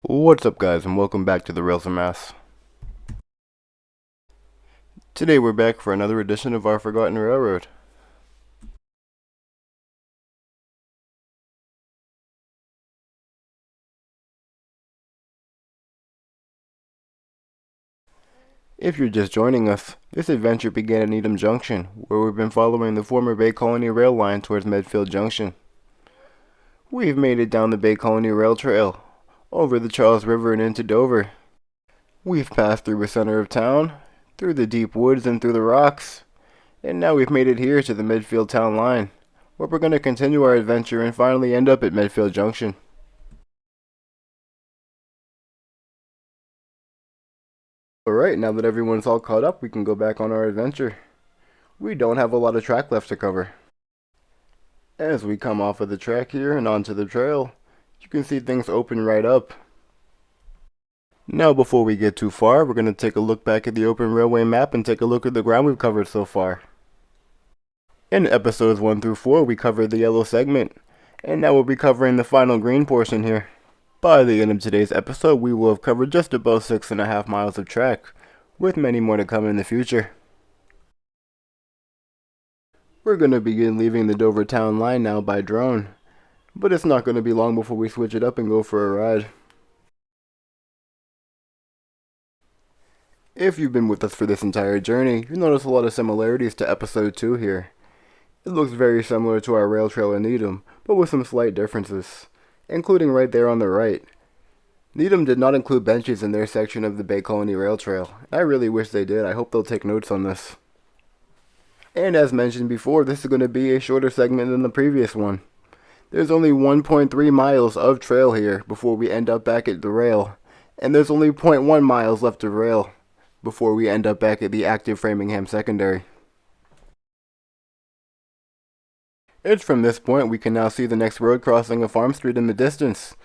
What's up, guys, and welcome back to the Rails of Mass. Today we're back for another edition of our Forgotten Railroad. If you're just joining us, this adventure began at Needham Junction, where we've been following the former Bay Colony rail line towards Medfield Junction. We've made it down the Bay Colony Rail Trail, over the Charles River and into Dover. We've passed through the center of town, through the deep woods and through the rocks, and now we've made it here to the Medfield town line, where we're going to continue our adventure and finally end up at Medfield Junction. Alright, now that everyone's all caught up, we can go back on our adventure. We don't have a lot of track left to cover. As we come off of the track here and onto the trail, you can see things open right up. Now before we get too far, we're going to take a look back at the open railway map and take a look at the ground we've covered so far. In episodes 1 through 4, we covered the yellow segment, and now we'll be covering the final green portion here. By the end of today's episode, we will have covered just about 6.5 miles of track, with many more to come in the future. We're going to begin leaving the Dover town line now by drone, but it's not going to be long before we switch it up and go for a ride. If you've been with us for this entire journey, you'll notice a lot of similarities to episode 2 here. It looks very similar to our rail trail in Needham, but with some slight differences, including right there on the right. Needham did not include benches in their section of the Bay Colony Rail Trail. I really wish they did. I hope they'll take notes on this. And as mentioned before, this is going to be a shorter segment than the previous one. There's only 1.3 miles of trail here before we end up back at the rail, and there's only 0.1 miles left of rail before we end up back at the active Framingham Secondary. It's from this point we can now see the next road crossing of Farm Street in the distance.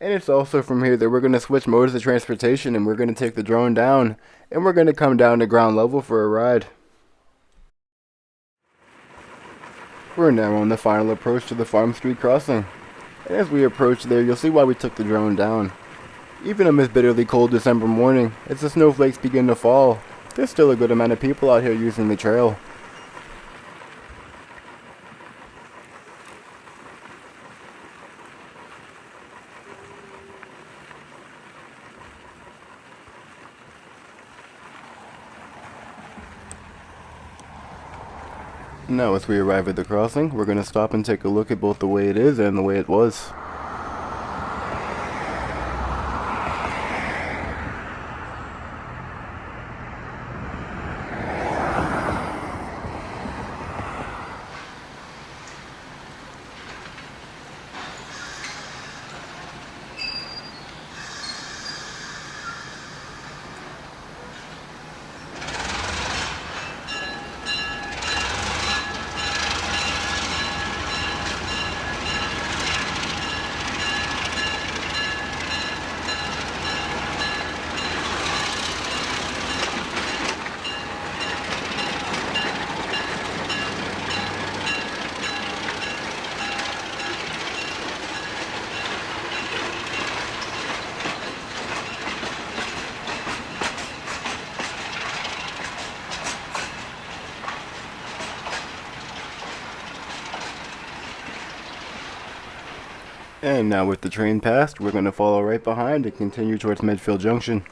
And it's also from here that we're going to switch modes of transportation and we're going to take the drone down and we're going to come down to ground level for a ride. We're now on the final approach to the Farm Street crossing. And as we approach there, you'll see why we took the drone down. Even on this bitterly cold December morning, as the snowflakes begin to fall, there's still a good amount of people out here using the trail. Now as we arrive at the crossing, we're going to stop and take a look at both the way it is and the way it was. And now with the train passed, we're going to follow right behind and continue towards Medfield Junction.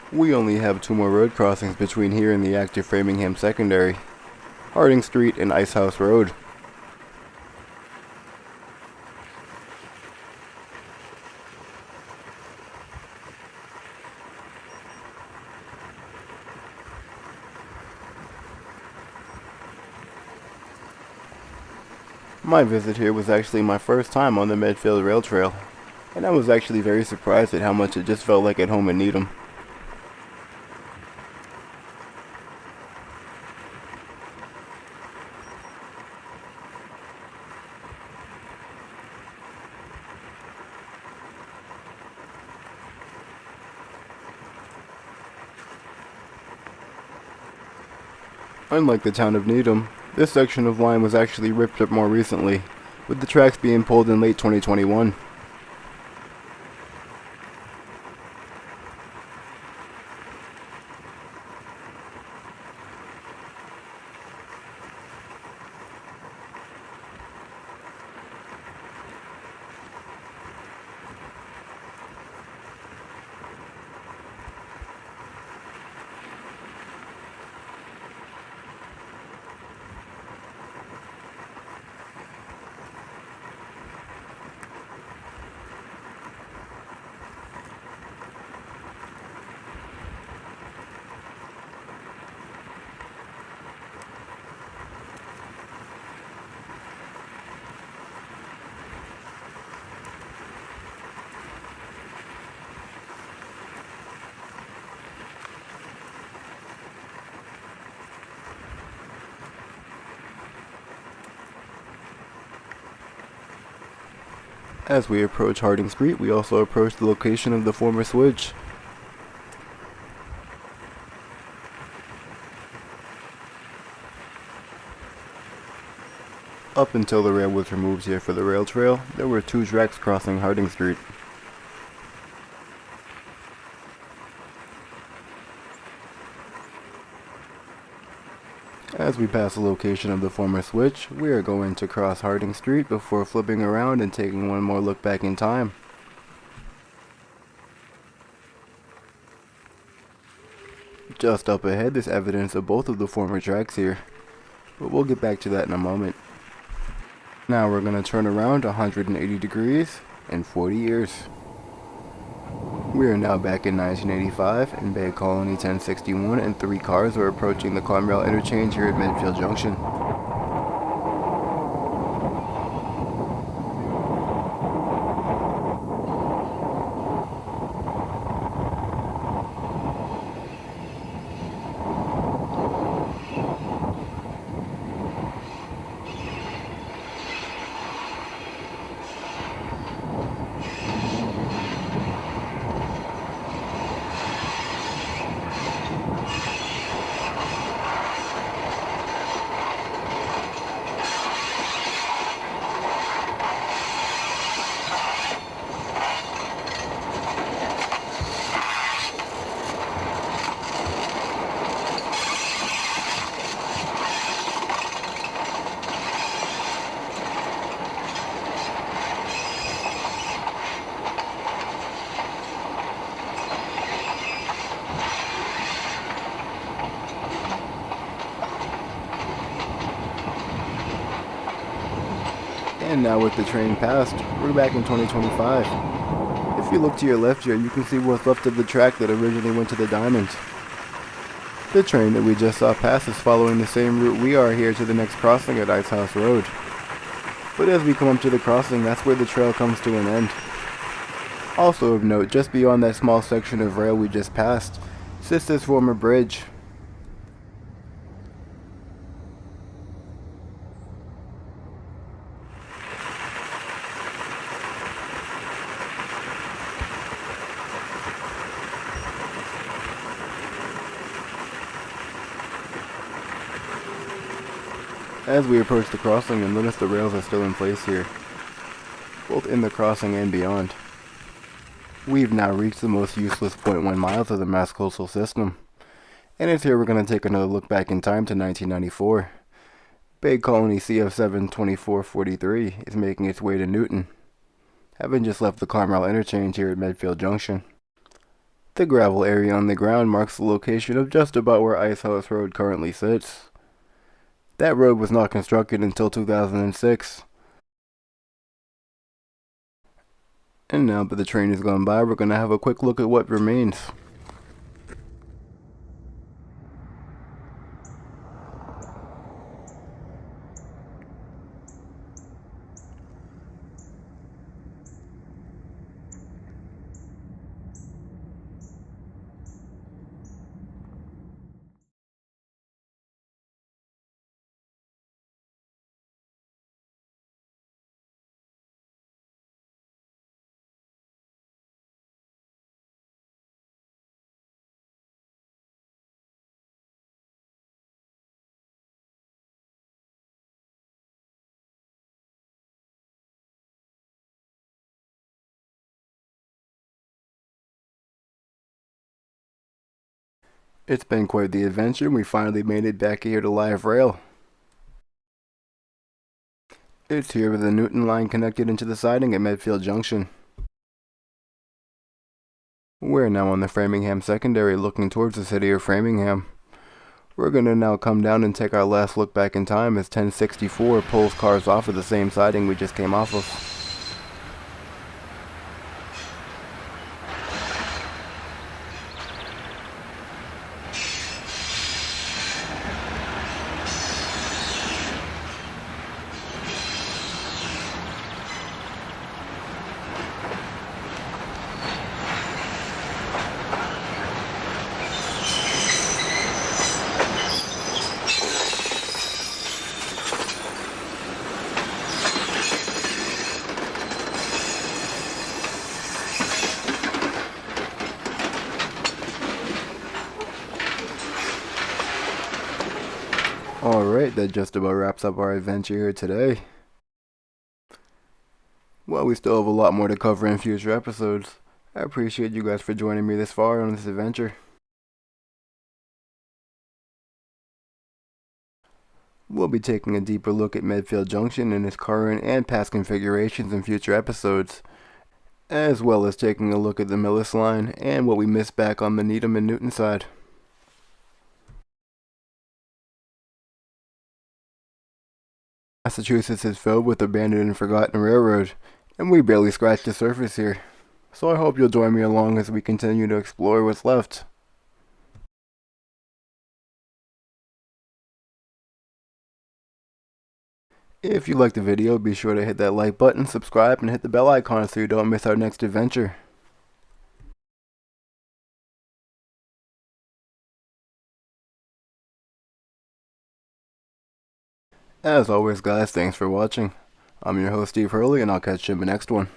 We only have 2 more road crossings between here and the active Framingham Secondary, Harding Street and Icehouse Road. My visit here was actually my first time on the Medfield Rail Trail, and I was actually very surprised at how much it just felt like at home in Needham. Unlike the town of Needham, this section of line was actually ripped up more recently, with the tracks being pulled in late 2021. As we approach Harding Street, we also approach the location of the former switch. Up until the rail was removed here for the rail trail, there were 2 tracks crossing Harding Street. As we pass the location of the former switch, we are going to cross Harding Street before flipping around and taking one more look back in time. Just up ahead is evidence of both of the former tracks here, but we'll get back to that in a moment. Now we're going to turn around 180 degrees in 40 years. We are now back in 1985 in Bay Colony 1061, and 3 cars are approaching the Conrail interchange here at Medfield Junction. And now with the train passed, we're back in 2025. If you look to your left here, you can see what's left of the track that originally went to the Diamonds. The train that we just saw pass is following the same route we are here to the next crossing at Ice House Road. But as we come up to the crossing, that's where the trail comes to an end. Also of note, just beyond that small section of rail we just passed, sits this former bridge. As we approach the crossing, and notice the rails are still in place here, both in the crossing and beyond. We've now reached the most useless 0.1 miles of the Mass Coastal System, and it's here we're going to take another look back in time to 1994. Bay Colony CF7 2443 is making its way to Newton, having just left the Carmel interchange here at Medfield Junction. The gravel area on the ground marks the location of just about where Ice House Road currently sits. That road was not constructed until 2006. And now that the train has gone by, we're going to have a quick look at what remains. It's been quite the adventure, and we finally made it back here to live rail. It's here with the Newton line connected into the siding at Medfield Junction. We're now on the Framingham Secondary looking towards the city of Framingham. We're going to now come down and take our last look back in time as 1064 pulls cars off of the same siding we just came off of. Alright, that just about wraps up our adventure here today. Well, we still have a lot more to cover in future episodes. I appreciate you guys for joining me this far on this adventure. We'll be taking a deeper look at Medfield Junction and its current and past configurations in future episodes, as well as taking a look at the Millis line and what we missed back on the Needham and Newton side. Massachusetts is filled with abandoned and forgotten railroad, and we barely scratched the surface here. So I hope you'll join me along as we continue to explore what's left. If you liked the video, be sure to hit that like button, subscribe, and hit the bell icon so you don't miss our next adventure. As always guys, thanks for watching. I'm your host Steve Hurley, and I'll catch you in the next one.